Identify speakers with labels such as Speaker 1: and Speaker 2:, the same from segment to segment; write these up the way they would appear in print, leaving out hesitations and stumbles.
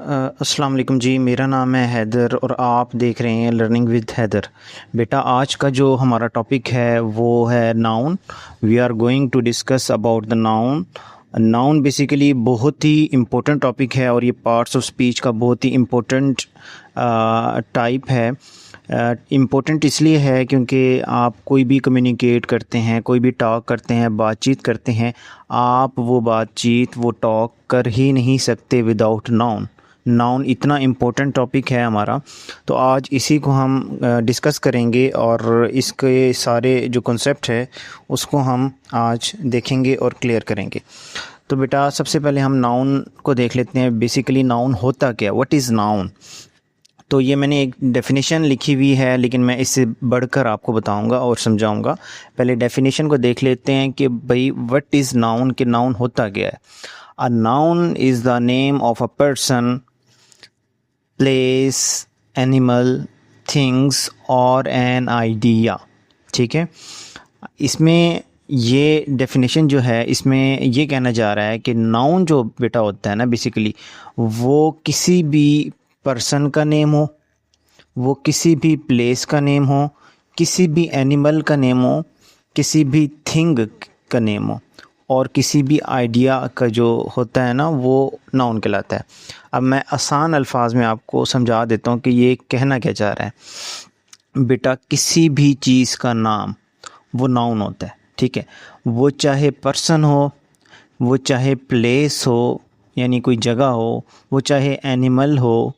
Speaker 1: अस्सलाम वालेकुम जी। मेरा नाम है हैदर और आप देख रहे हैं लर्निंग विद हैदर। बेटा, आज का जो हमारा टॉपिक है वो है noun. We are going to discuss about the noun. Noun basically बहुत ही इम्पोर्टेंट टॉपिक है और ये पार्ट्स ऑफ स्पीच का बहुत ही इम्पोर्टेंट टाइप है। इम्पोर्टेंट इसलिए है क्योंकि आप कोई भी कम्युनिकेट करते हैं, कोई भी टॉक करते हैं, बातचीत करते हैं, आप वो बातचीत वो टॉक कर ही नहीं सकते विदाउट नाउन। नाउन इतना इम्पोर्टेंट टॉपिक है हमारा, तो आज इसी को हम डिस्कस करेंगे और इसके सारे जो कॉन्सेप्ट है उसको हम आज देखेंगे और क्लियर करेंगे। तो बेटा, सबसे पहले हम नाउन को देख लेते हैं। बेसिकली नाउन होता क्या, व्हाट इज़ नाउन। तो ये मैंने एक डेफिनेशन लिखी हुई है, लेकिन मैं इससे बढ़कर आपको बताऊंगा और समझाऊंगा। पहले डेफिनेशन को देख लेते हैं कि भाई व्हाट इज़ नाउन, कि नाउन होता क्या है। A noun is the name of a person, place, animal, things और एन आइडिया। ठीक है, इसमें ये डेफिनेशन जो है इसमें ये कहना जा रहा है कि नाउन जो बेटा होता है ना, बेसिकली वो किसी भी पर्सन का नेम हो, वो किसी भी प्लेस का नेम हो, किसी भी एनिमल का नेम हो, किसी भी थिंग का नेम हो, और किसी भी आइडिया का जो होता है ना वो नाउन कहलाता है। अब मैं आसान अल्फाज में आपको समझा देता हूँ कि ये कहना क्या चाह रहा है। बेटा, किसी भी चीज़ का नाम वो नाउन होता है। ठीक है, वो चाहे पर्सन हो, वो चाहे प्लेस हो यानी कोई जगह हो, वो चाहे एनिमल हो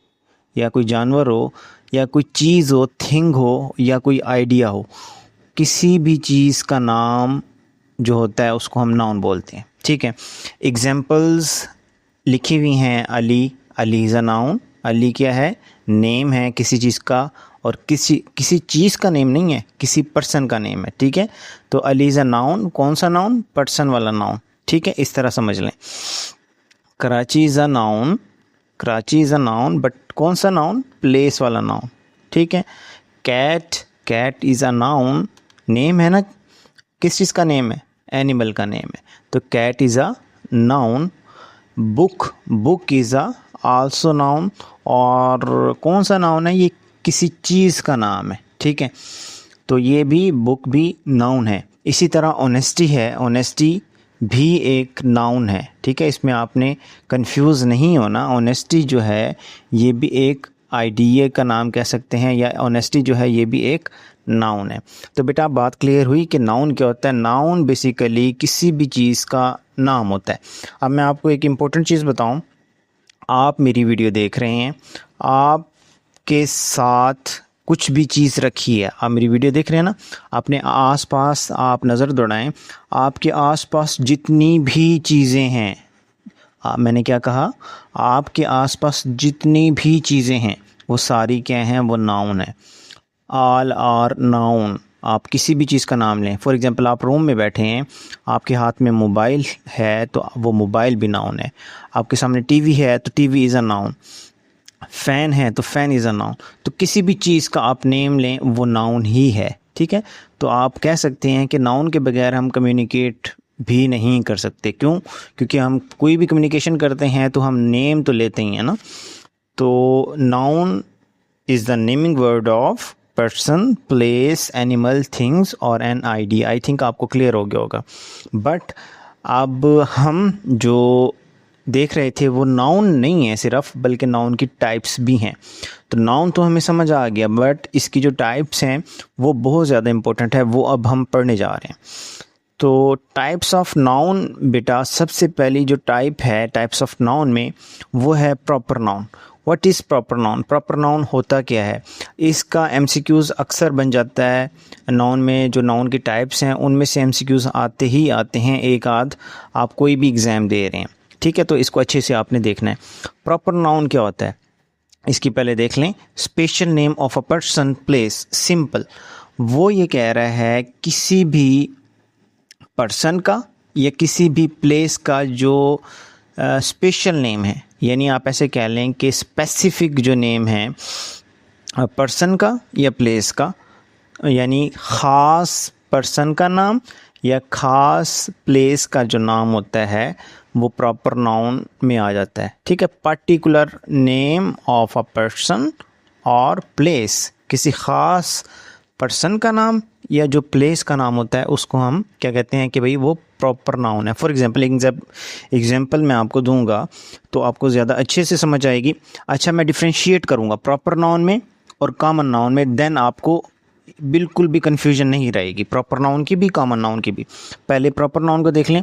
Speaker 1: या कोई जानवर हो, या कोई चीज़ हो, थिंग हो, या कोई आइडिया हो, किसी भी चीज़ का नाम जो होता है उसको हम नाउन बोलते हैं। ठीक है, एग्जाम्पल्स लिखी हुई हैं। Ali, Ali is a noun. Ali क्या है, नेम है किसी चीज़ का, और किसी चीज़ का नेम नहीं है, किसी पर्सन का नेम है। ठीक है, तो अली इज़ अ नाउन। कौन सा नाउन, पर्सन वाला नाउन। ठीक है, इस तरह समझ लें। Karachi is a noun. Karachi is a noun, but कौन सा नाउन, प्लेस वाला नाउन। ठीक है, cat, cat is a noun. Name है ना, किस चीज़ का नेम है, एनिमल का नेम है, तो cat is a noun. Book, book is a also noun. और कौन सा नाउन है, ये किसी चीज़ का नाम है। ठीक है, तो ये भी बुक भी नाउन है। इसी तरह ऑनेस्टी है, ऑनेस्टी भी एक नाउन है। ठीक है, इसमें आपने कंफ्यूज नहीं होना। ऑनेस्टी जो है ये भी एक आइडिया का नाम कह सकते हैं, या ऑनेस्टी जो है ये भी एक नाउन है। तो बेटा, बात क्लियर हुई कि नाउन क्या होता है। नाउन बेसिकली किसी भी चीज़ का नाम होता है। अब मैं आपको एक इम्पोर्टेंट चीज़ बताऊं। आप मेरी वीडियो देख रहे हैं, आपके साथ कुछ भी चीज़ रखी है, आप मेरी वीडियो देख रहे हैं ना, अपने आसपास आप नज़र दौड़ाएं, आपके आसपास जितनी भी चीज़ें हैं, मैंने क्या कहा, आपके आसपास जितनी भी चीज़ें हैं वो सारी क्या हैं, वो नाउन है। All are noun. आप किसी भी चीज़ का नाम लें। फॉर एग्ज़ाम्पल, आप रूम में बैठे हैं, आपके हाथ में मोबाइल है तो वो मोबाइल भी नाउन है। आपके सामने टीवी है तो TV is a noun. Fan है तो फ़ैन इज़ अ नाउन। तो किसी भी चीज़ का आप नेम लें वो नाउन ही है। ठीक है, तो आप कह सकते हैं कि नाउन के बगैर हम कम्युनिकेट भी नहीं कर सकते। क्यों? क्योंकि हम कोई भी कम्युनिकेशन करते हैं तो हम नेम तो लेते ही हैं ना। तो noun is the naming word of person, place, animal, things और एन आइडिया। आई थिंक आपको क्लियर हो गया होगा। बट अब हम जो देख रहे थे वो नाउन नहीं है सिर्फ, बल्कि नाउन की टाइप्स भी हैं। तो नाउन तो हमें समझ आ गया, बट इसकी जो टाइप्स हैं वो बहुत ज़्यादा इंपॉर्टेंट है, वो अब हम पढ़ने जा रहे हैं। तो टाइप्स ऑफ नाउन बेटा, सबसे पहली जो टाइप है टाइप्स ऑफ नाउन में वो है proper noun. What is proper noun. Proper noun होता क्या है, इसका एमसीक्यूज़ अक्सर बन जाता है। नाउन में जो नाउन की टाइप्स हैं उनमें से एमसीक्यूज़ आते ही आते हैं, एक आध आप कोई भी एग्ज़ाम दे रहे हैं। ठीक है, तो इसको अच्छे से आपने देखना है। प्रॉपर नाउन क्या होता है, इसकी पहले देख लें। Special name of a person, place. Simple, वो ये कह रहा है किसी भी पर्सन का या किसी भी प्लेस का जो स्पेशल नेम है, यानी आप ऐसे कह लें कि स्पेसिफिक जो नेम है पर्सन का या प्लेस का, यानी ख़ास पर्सन का नाम या ख़ास प्लेस का जो नाम होता है वो प्रॉपर नाउन में आ जाता है। ठीक है, particular name of a person और प्लेस, किसी ख़ास पर्सन का नाम या जो प्लेस का नाम होता है उसको हम क्या कहते हैं कि भाई वो प्रॉपर नाउन है। फॉर एग्जांपल एग्जांपल मैं आपको दूंगा तो आपको ज़्यादा अच्छे से समझ आएगी। अच्छा, मैं डिफ्रेंशिएट करूंगा प्रॉपर नाउन में और कॉमन नाउन में, देन आपको बिल्कुल भी कन्फ्यूजन नहीं रहेगी, प्रॉपर नाउन की भी कॉमन नाउन की भी। पहले प्रॉपर नाउन को देख लें।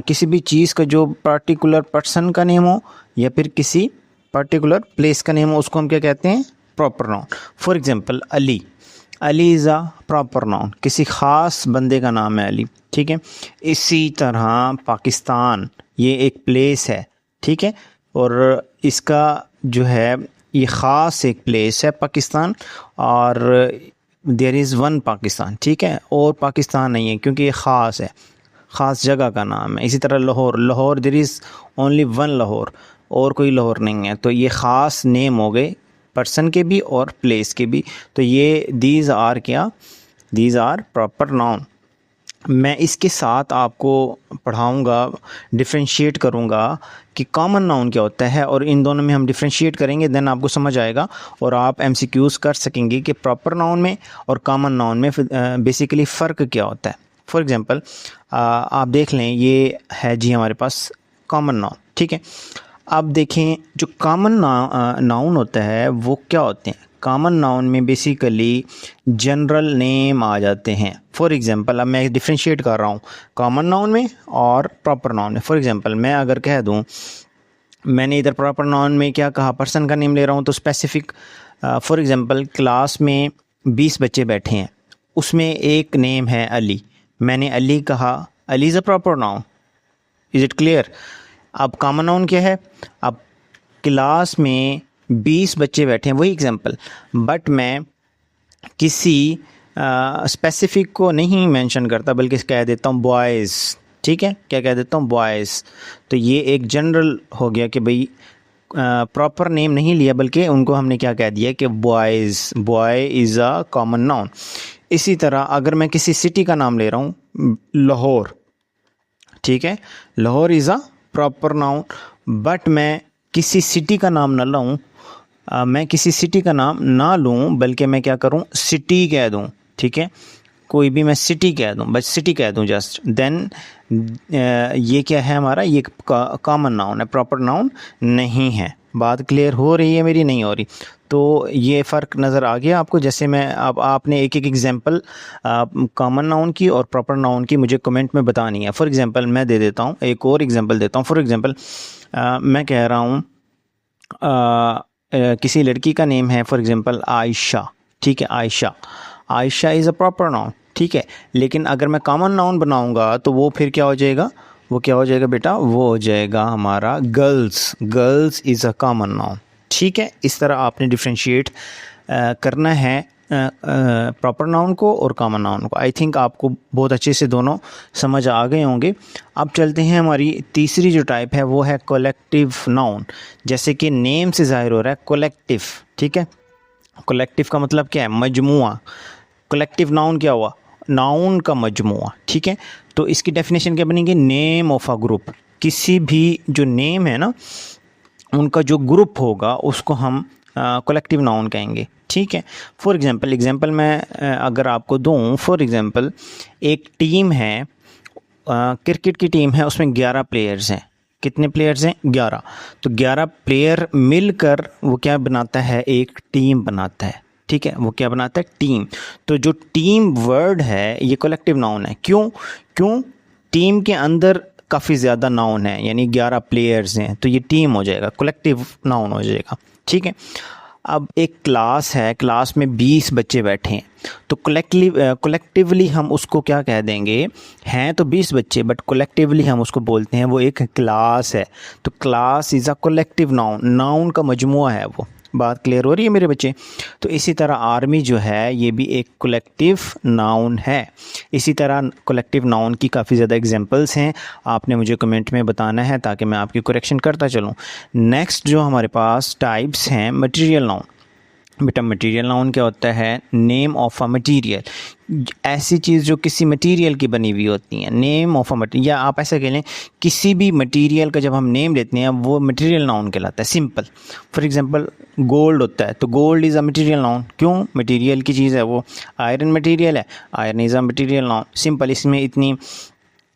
Speaker 1: किसी भी चीज़ का जो पर्टिकुलर पर्सन का नेम हो या फिर किसी पर्टिकुलर प्लेस का नेम हो उसको हम क्या कहते हैं, proper noun. For example Ali, Ali is a proper noun, किसी ख़ास बंदे का नाम है अली। ठीक है, इसी तरह पाकिस्तान ये एक प्लेस है। ठीक है, और इसका जो है ये ख़ास एक प्लेस है पाकिस्तान, और देयर इज़ वन पाकिस्तान। ठीक है, और पाकिस्तान नहीं है क्योंकि ये ख़ास है, ख़ास जगह का नाम है। इसी तरह Lahore, Lahore there is only one Lahore, और कोई लाहौर नहीं है। तो ये ख़ास नेम हो गए पर्सन के भी और प्लेस के भी। तो ये दीज आर क्या, दीज आर प्रॉपर नाउन। मैं इसके साथ आपको पढ़ाऊंगा, डिफ्रेंशिएट करूंगा कि कॉमन नाउन क्या होता है, और इन दोनों में हम डिफ्रेंशिएट करेंगे, देन आपको समझ आएगा और आप एमसीक्यूज़ कर सकेंगे कि प्रॉपर नाउन में और कॉमन नाउन में बेसिकली फ़र्क क्या होता है। फॉर एग्जांपल आप देख लें, ये है जी हमारे पास कॉमन नाउन। ठीक है, अब देखें जो कॉमन नाउन होता है वो क्या होते हैं। कॉमन नाउन में बेसिकली जनरल नेम आ जाते हैं। फॉर एग्जांपल अब मैं डिफ्रेंशिएट कर रहा हूँ कॉमन नाउन में और प्रॉपर नाउन में। फॉर एग्जांपल मैं अगर कह दूँ, मैंने इधर प्रॉपर नाउन में क्या कहा, पर्सन का नेम ले रहा हूँ तो स्पेसिफिक। फॉर एग्जांपल क्लास में 20 बच्चे बैठे हैं, उसमें एक नेम है अली, मैंने अली कहा, Ali is a proper noun. Is it clear. अब कॉमन नाउन क्या है, अब क्लास में 20 बच्चे बैठे हैं, वही एग्जांपल, बट मैं किसी स्पेसिफिक को नहीं मेंशन करता बल्कि कह देता हूँ बॉयज़। ठीक है, क्या कह देता हूँ, बॉयज़। तो ये एक जनरल हो गया कि भाई प्रॉपर नेम नहीं लिया बल्कि उनको हमने क्या कह दिया कि boys, boy is a common noun. इसी तरह अगर मैं किसी सिटी का नाम ले रहा हूँ, लाहौर, ठीक है, Lahore is a proper noun, but मैं किसी सिटी का नाम ना लूँ, मैं किसी सिटी का नाम ना लूँ बल्कि मैं क्या करूँ, सिटी कह दूँ। ठीक है, कोई भी मैं सिटी कह दूँ, बस सिटी कह दूँ जस्ट, देन ये क्या है हमारा, ये कॉमन नाउन है, प्रॉपर नाउन नहीं है। बात क्लियर हो रही है मेरी, नहीं हो रही? तो ये फ़र्क नज़र आ गया आपको। जैसे मैं अब आपने एक एक एग्जांपल कॉमन नाउन की और प्रॉपर नाउन की मुझे कमेंट में बतानी है। फॉर एग्जांपल मैं दे देता हूँ, एक और एग्जांपल देता हूँ। फॉर एग्जांपल मैं कह रहा हूँ किसी लड़की का नेम है फॉर एग्जांपल आयशा। ठीक है, Ayesha, Ayesha is a proper noun. ठीक है, लेकिन अगर मैं कॉमन नाउन बनाऊंगा तो वो फिर क्या हो जाएगा, वो क्या हो जाएगा बेटा, वो हो जाएगा हमारा girls. Girls is a common noun. ठीक है, इस तरह आपने डिफ्रेंशिएट करना है प्रॉपर नाउन को और कॉमन नाउन को। आई थिंक आपको बहुत अच्छे से दोनों समझ आ गए होंगे। अब चलते हैं, हमारी तीसरी जो टाइप है वो है कलेक्टिव नाउन। जैसे कि नेम से ज़ाहिर हो रहा है कलेक्टिव। ठीक है, कलेक्टिव का मतलब क्या है, मजमुआ। कलेक्टिव नाउन क्या हुआ, नाउन का मजमुआ। ठीक है, तो इसकी डेफिनेशन क्या बनेगी, नेम ऑफ अ ग्रुप। किसी भी जो नेम है ना उनका जो ग्रुप होगा उसको हम कलेक्टिव नाउन कहेंगे। ठीक है, फॉर एग्जांपल मैं अगर आपको दूं, फॉर एग्जांपल एक टीम है, क्रिकेट की टीम है, उसमें 11 प्लेयर्स हैं। कितने प्लेयर्स हैं, 11। तो 11 प्लेयर मिलकर वो क्या बनाता है, एक टीम बनाता है। ठीक है, वो क्या बनाता है, टीम। तो जो टीम वर्ड है ये कलेक्टिव नाउन है। क्यों टीम के अंदर काफ़ी ज़्यादा नाउन है, यानी 11 प्लेयर्स हैं, तो ये टीम हो जाएगा, कलेक्टिव नाउन हो जाएगा। ठीक है, अब एक क्लास है, क्लास में 20 बच्चे बैठे हैं, तो कलेक्टिवली हम उसको क्या कह देंगे, हैं तो 20 बच्चे बट कलेक्टिवली हम उसको बोलते हैं वो एक क्लास है। तो class is a collective noun, noun का मजमुआ है वो। बात क्लियर हो रही है मेरे बच्चे? तो इसी तरह आर्मी जो है ये भी एक कलेक्टिव नाउन है। इसी तरह कलेक्टिव नाउन की काफ़ी ज़्यादा एग्जांपल्स हैं, आपने मुझे कमेंट में बताना है ताकि मैं आपकी करेक्शन करता चलूँ। नेक्स्ट जो हमारे पास टाइप्स हैं मटेरियल नाउन। बेटा मटेरियल नाउन क्या होता है? नेम ऑफ अ मटेरियल, ऐसी चीज़ जो किसी मटेरियल की बनी हुई होती है। नेम ऑफ अ मटेरियल, या आप ऐसा कह लें किसी भी मटेरियल का जब हम नेम लेते हैं वो मटेरियल नाउन कहलाता है। सिंपल, फॉर एग्जांपल गोल्ड होता है तो gold is a material noun. क्यों? मटेरियल की चीज़ है वो। आयरन मटेरियल है, iron is a material noun. Simple, इसमें इतनी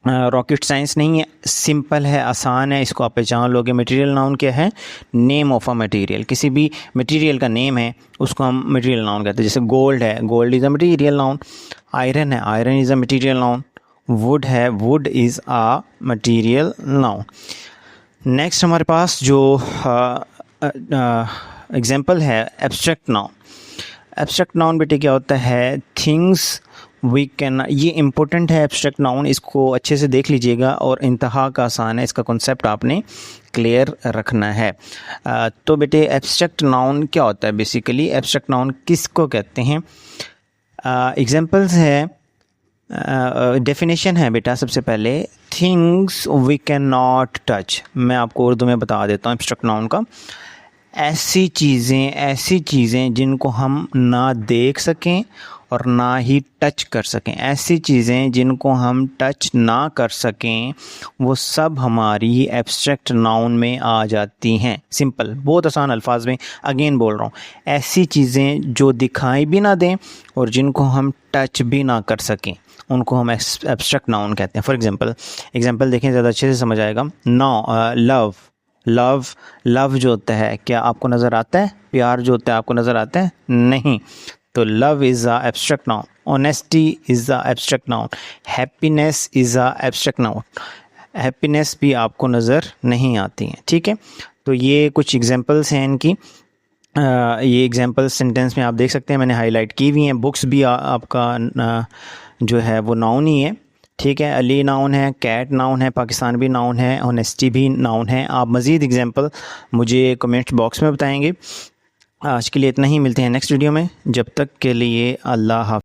Speaker 1: रॉकेट साइंस नहीं है, सिंपल है, आसान है, इसको आप पहचान लोगे। मटेरियल नाउन क्या है? नेम ऑफ अ मटेरियल, किसी भी मटेरियल का नेम है उसको हम मटेरियल नाउन कहते हैं। जैसे गोल्ड है, gold is a material noun. Iron है, iron is a material noun. Wood है, wood is a material noun. Next हमारे पास जो एग्जांपल है एब्स्ट्रैक्ट नाउन। एब्स्ट्रैक्ट नाउन बेटे क्या होता है? थिंग्स वी कैन, ये इम्पोर्टेंट है एब्स्ट्रैक्ट नाउन, इसको अच्छे से देख लीजिएगा और इंतहा का आसान है, इसका कॉन्सेप्ट आपने क्लियर रखना है। तो बेटे एब्स्ट्रैक्ट नाउन क्या होता है? बेसिकली एब्स्ट्रैक्ट नाउन किसको कहते हैं? एग्जांपल्स है, डेफिनेशन है बेटा। सबसे पहले things we can not touch, मैं आपको उर्दू में बता देता हूँ एब्स्ट्रैक्ट नाउन का। ऐसी चीज़ें जिनको हम ना देख सकें और ना ही टच कर सकें, ऐसी चीज़ें जिनको हम टच ना कर सकें, वो सब हमारी एब्स्ट्रैक्ट नाउन में आ जाती हैं। सिंपल, बहुत आसान अल्फाज में अगेन बोल रहा हूँ, ऐसी चीज़ें जो दिखाई भी ना दें और जिनको हम टच भी ना कर सकें, उनको हम एब्स्ट्रैक्ट नाउन कहते हैं। फॉर एग्जांपल देखें, ज़्यादा अच्छे से समझ आएगा। लव, लव जो होता है, क्या आपको नज़र आता है? प्यार जो होता है आपको नज़र आता है? नहीं, तो love is a abstract noun. Honesty is a abstract noun. Happiness is a abstract noun. Happiness भी आपको नज़र नहीं आती है, ठीक है। तो ये कुछ एग्जांपल्स हैं इनकी। ये एग्जांपल सेंटेंस में आप देख सकते हैं, मैंने हाईलाइट की हुई हैं। बुक्स भी आपका जो है वो नाउन ही है, ठीक है। अली नाउन है, कैट नाउन है, पाकिस्तान भी नाउन है, ऑनेस्टी भी नाउन है। आप मज़ीद एग्जांपल मुझे कमेंट बॉक्स में बताएंगे। आज के लिए इतना ही, मिलते हैं नेक्स्ट वीडियो में। जब तक के लिए अल्लाह हाफ़िज़।